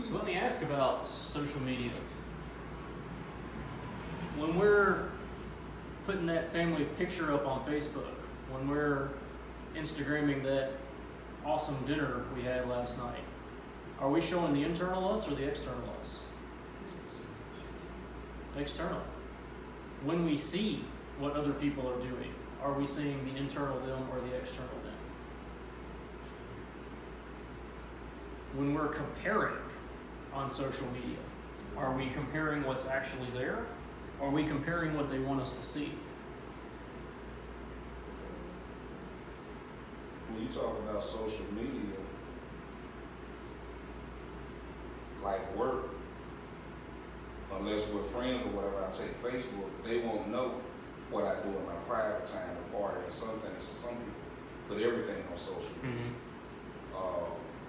So let me ask about social media. When we're putting that family picture up on Facebook, when we're Instagramming that awesome dinner we had last night, are we showing the internal us or the external us? External. When we see what other people are doing, are we seeing the internal them or the external them? When we're comparing on social media, are we comparing what's actually there? Or are we comparing what they want us to see? When you talk about social media, like work, unless we're friends or whatever, I take Facebook, they won't know what I do in my private time, the party, and some things. So some people put everything on social media.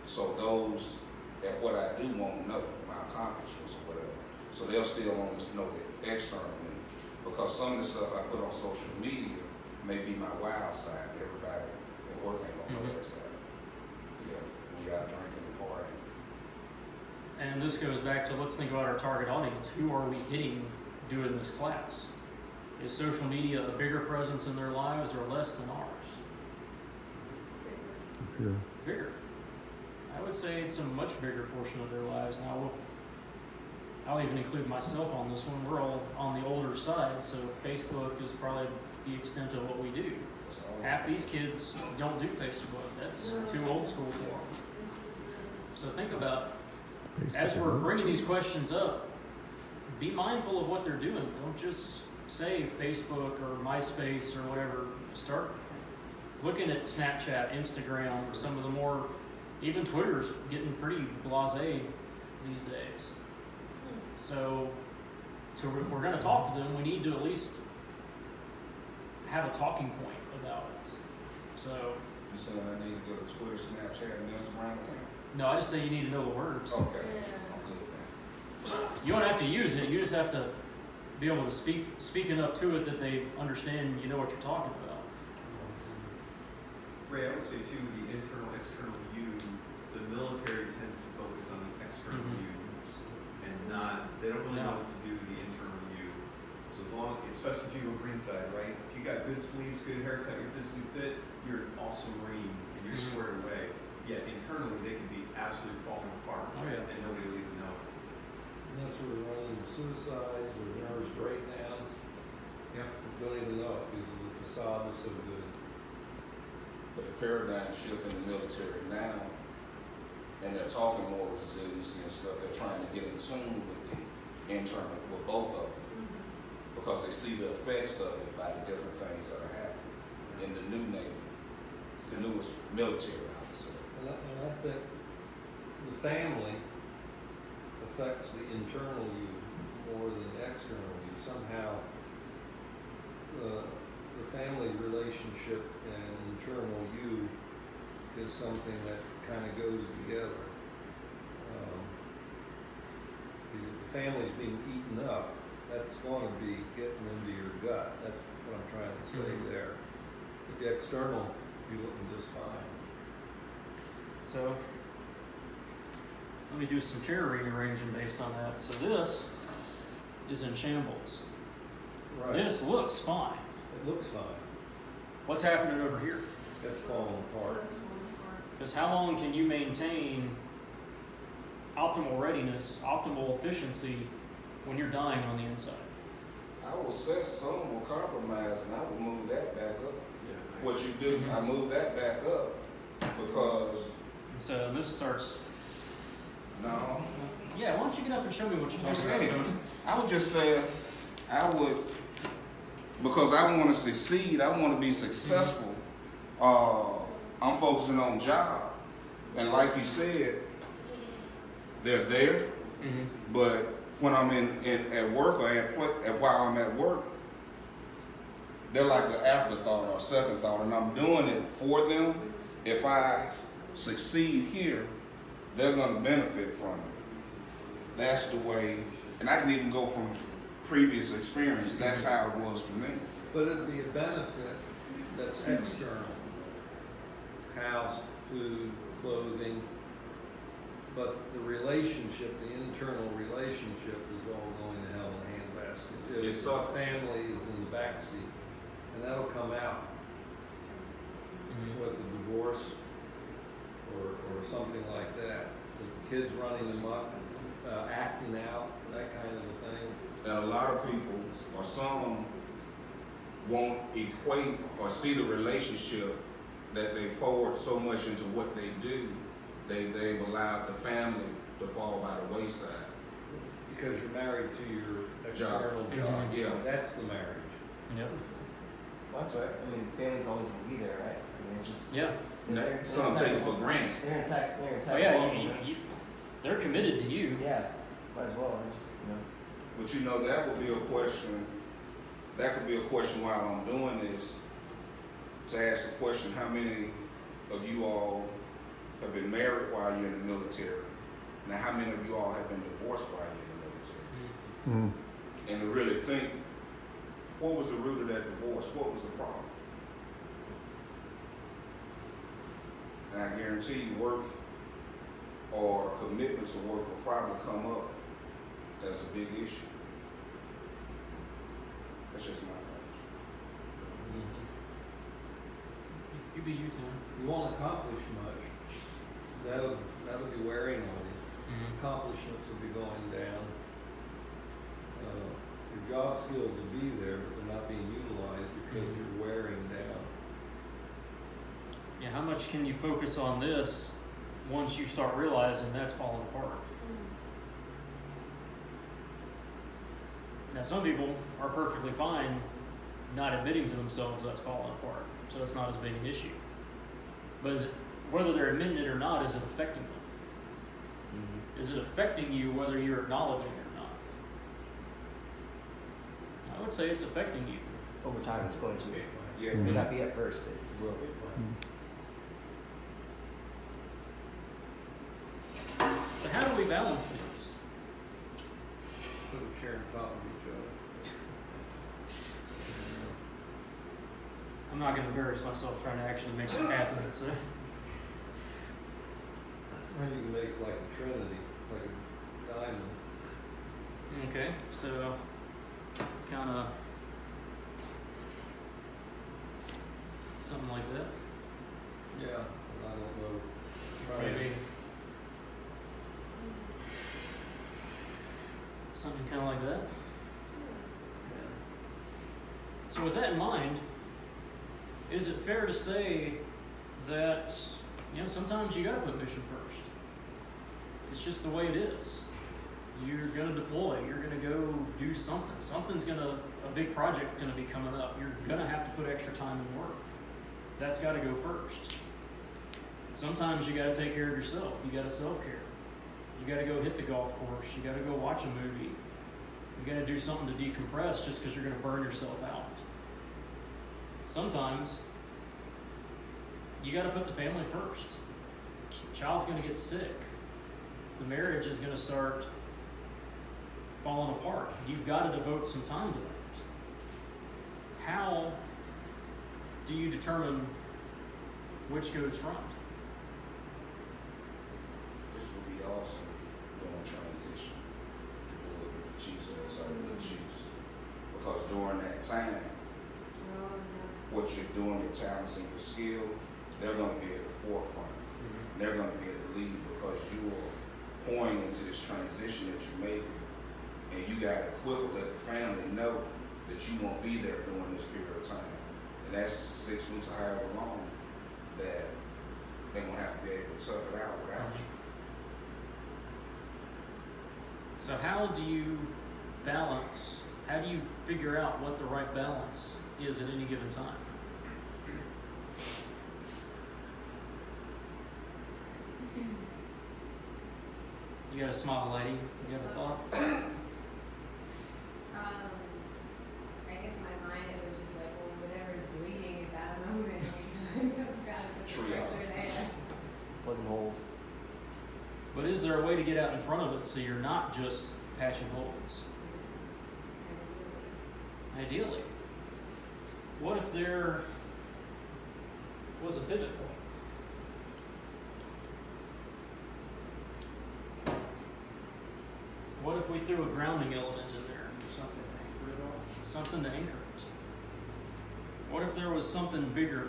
So those that what I do won't know, my accomplishments or whatever. So they'll still want to know the external me. Because some of the stuff I put on social media may be my wild side. Everybody at work ain't gonna know that side. Yeah, we out drinking and partying. And this goes back to, let's think about our target audience. Who are we hitting doing this class? Is social media a bigger presence in their lives or less than ours? Bigger. Bigger. I would say it's a much bigger portion of their lives. Now, I'll even include myself on this one. We're all on the older side, so Facebook is probably the extent of what we do. Half these kids don't do Facebook. That's too old school for them. So think about, as we're bringing these questions up, be mindful of what they're doing. Don't just say Facebook or MySpace or whatever. Start looking at Snapchat, Instagram, some of the more, even Twitter's getting pretty blasé these days. So if we're going to talk to them, we need to at least have a talking point about it. So You saying I need to get a Twitter, Snapchat, and Instagram account? no, I just say you need to know the words. Okay, I'm good now. You don't have to use it. You just have to be able to speak enough to it that they understand you know what you're talking about. Ray, I would say too, the internal, external you, the military tends to focus on the external yous and they don't really know what to do the internal you. So as long, especially if you go green side, right? If you got good sleeves, good haircut, you're physically fit, you're an awesome Marine and you're squared away. Yet internally they can be absolutely falling apart and nobody will even know. And that's where we're running into suicides or nervous breakdowns. Yep. We don't even know it because the facade is so good. But the paradigm shift in the military now, and they're talking more resiliency and stuff, they're trying to get in tune with the internal, with both of them, because they see the effects of it by the different things that are happening in the new Navy, the newest military, I would say. And I think the family affects the internal you more than the external you. Somehow, the family relationship and internal you is something that kind of goes together. Because if the family's being eaten up, that's going to be getting into your gut. That's what I'm trying to say there. But the external, you're looking just fine. So let me do some chair rearranging based on that. So this is in shambles. Right. This looks fine. It looks fine. What's happening over here? That's falling apart. Because how long can you maintain optimal readiness, optimal efficiency when you're dying on the inside? I will say some will compromise, and I will move that back up. Yeah. What you do, I move that back up because So this starts. no. Yeah, why don't you get up and show me what you're talking about, Tony? I would just say, because I want to succeed, I want to be successful. I'm focusing on job, and like you said, they're there. But when I'm at work or while I'm at work, they're like an afterthought or a second thought, and I'm doing it for them. If I succeed here, they're going to benefit from it. That's the way, and I can even go from previous experience. That's how it was for me. But it'd be a benefit that's external. House, food, clothing. But the relationship relationship, the internal relationship is all going to hell in a handbasket. If It's the selfish. family is in the backseat, and that'll come out with a divorce or something like that. The kids running amok, acting out, that kind of a thing. And a lot of people, or some, won't equate or see the relationship that they poured so much into what they do. They've allowed the family to fall by the wayside. Because you're married to your external Job. job. Yeah. That's the marriage. Yep. Well, that's right. I mean, family's always gonna be there, right? I mean, it's just. Yeah. Some take it for granted. They're gonna attack. They're gonna attack. Oh yeah, all of them. they're committed to you. Yeah. Might as well. I just, you know. But you know, that would be a question, that could be a question while I'm doing this, to ask the question, how many of you all have been married while you're in the military? Now, how many of you all have been divorced while you're in the military? And to really think, what was the root of that divorce? What was the problem? And I guarantee you, work or commitment to work will probably come up as a big issue. That's just my thoughts. You be you, Tim. You won't accomplish much. That'll be wearing on you. Accomplishments will be going down. Your job skills will be there, but they're not being utilized because you're wearing down. Yeah, how much can you focus on this once you start realizing that's falling apart? Now, some people are perfectly fine not admitting to themselves that's falling apart, so that's not as big an issue. But whether they're admitting it or not, is it affecting them? Is it affecting you whether you're acknowledging it or not? I would say it's affecting you. Over time, it's going to. Yeah. It may not be at first, but it will. So how do we balance these? Put a chair on top of each other. I'm not going to embarrass myself trying to actually make it happen. So. Or you can make it like the Trinity, like a diamond. Okay, so kind of something like that. Yeah, I don't know. Maybe something kind of like that. So with that in mind, is it fair to say that, sometimes you gotta put mission first? It's just the way it is. You're gonna deploy, you're gonna go do something. A big project gonna be coming up. You're gonna have to put extra time and work. That's gotta go first. Sometimes you gotta take care of yourself. You gotta self-care. You gotta go hit the golf course. You gotta go watch a movie. You gotta do something to decompress just because you're gonna burn yourself out. Sometimes you gotta put the family first. Child's gonna get sick. The marriage is gonna start falling apart. You've gotta devote some time to that. How do you determine which goes front? This would be awesome during transition to do it with the Chiefs or some of the Chiefs. Because during that time, what you're doing, your talents and your skill, they're going to be at the forefront. They're going to be at the lead because you are pouring into this transition that you're making. And you got to quickly let the family know that you won't be there during this period of time. And that's 6 weeks or however long that they're going to have to be able to tough it out without you. So how do you figure out what the right balance is at any given time? You got a smile, lady. You have a thought? I guess in my mind it was just like, well, whatever's bleeding at that moment, I've got to put the pressure there. Plugging holes. But is there a way to get out in front of it so you're not just patching holes? Ideally. What if there was a pivot point? if we threw a grounding element in there? Something to anchor it. What if there was something bigger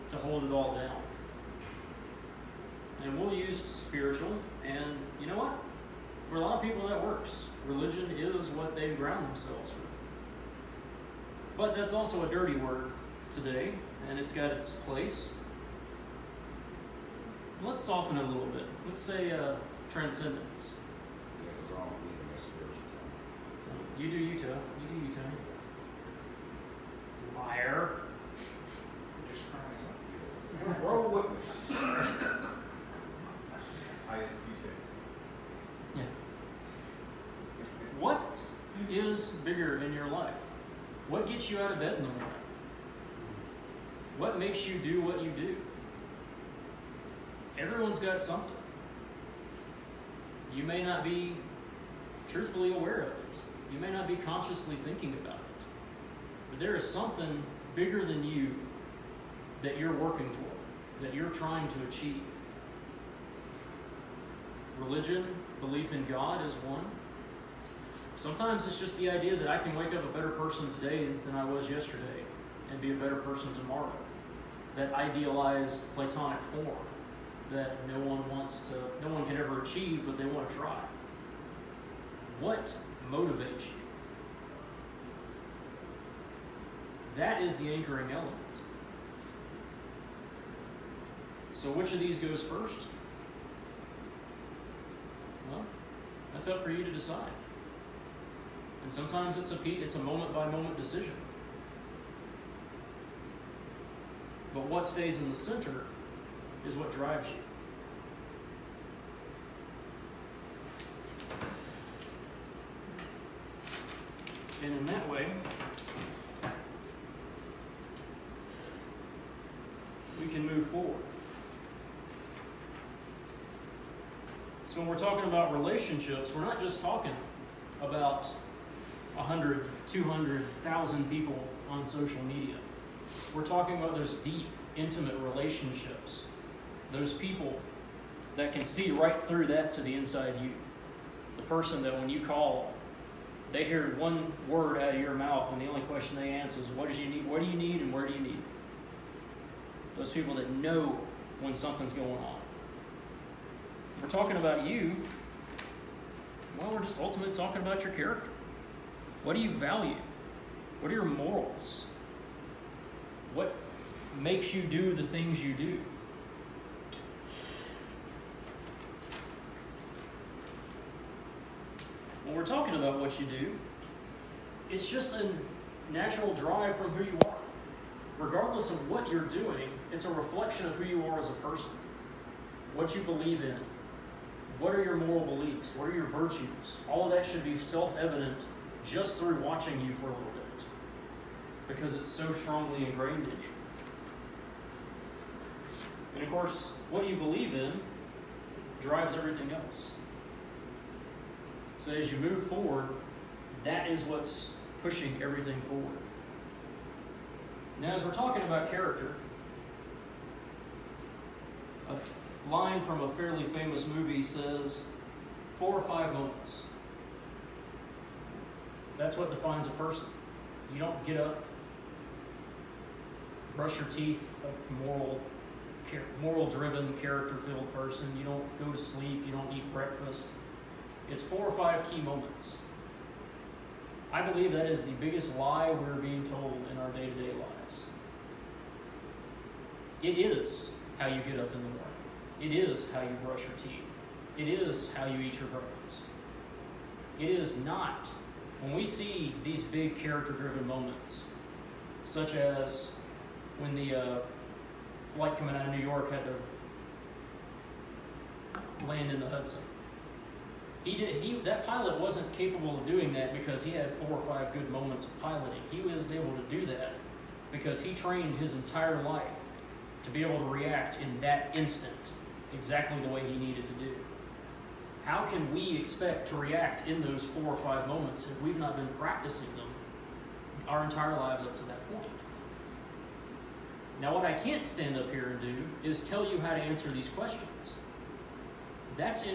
to hold it all down? And we'll use spiritual, and you know what? For a lot of people that works. Religion is what they ground themselves with. But that's also a dirty word today, and it's got its place. Let's soften it a little bit. Let's say transcendence. Yeah, because I don't believe in that spiritual thing. You do you, Tony. You do you, Tony. Liar. I'm just trying to help you. Roll with me. ISTJ. Yeah. What is bigger in your life? What gets you out of bed in the morning? What makes you do what you do? Everyone's got something. You may not be truthfully aware of it. You may not be consciously thinking about it. But there is something bigger than you that you're working toward, that you're trying to achieve. Religion, belief in God is one. Sometimes it's just the idea that I can wake up a better person today than I was yesterday and be a better person tomorrow. That idealized Platonic form that no one can ever achieve, but they want to try. What motivates you? That is the anchoring element. So which of these goes first? Well, that's up for you to decide. And sometimes it's a moment-by-moment decision. But what stays in the center is what drives you. And in that way, we can move forward. So when we're talking about relationships, we're not just talking about 100, 200, 1,000 people on social media. We're talking about those deep, intimate relationships. Those people that can see right through that to the inside you. The person that when you call, they hear one word out of your mouth and the only question they answer is, what do you need and where do you need? Those people that know when something's going on. We're talking about you. Well, we're just ultimately talking about your character. What do you value? What are your morals? What makes you do the things you do? When we're talking about what you do, it's just a natural drive from who you are. Regardless of what you're doing, it's a reflection of who you are as a person. What you believe in. What are your moral beliefs? What are your virtues? All of that should be self-evident just through watching you for a little bit, because it's so strongly ingrained in you. And of course, what you believe in drives everything else. So as you move forward, that is what's pushing everything forward. Now, as we're talking about character, a line from a fairly famous movie says, 4 or 5 moments. That's what defines a person. You don't get up, brush your teeth, a moral-driven, character-filled person. You don't go to sleep. You don't eat breakfast. It's 4 or 5 key moments. I believe that is the biggest lie we're being told in our day-to-day lives. It is how you get up in the morning. It is how you brush your teeth. It is how you eat your breakfast. It is not. When we see these big character-driven moments, such as when the flight coming out of New York had to land in the Hudson, that pilot wasn't capable of doing that because he had 4 or 5 good moments of piloting. He was able to do that because he trained his entire life to be able to react in that instant exactly the way he needed to do. How can we expect to react in those 4 or 5 moments if we've not been practicing them our entire lives up to that point? Now, what I can't stand up here and do is tell you how to answer these questions. That's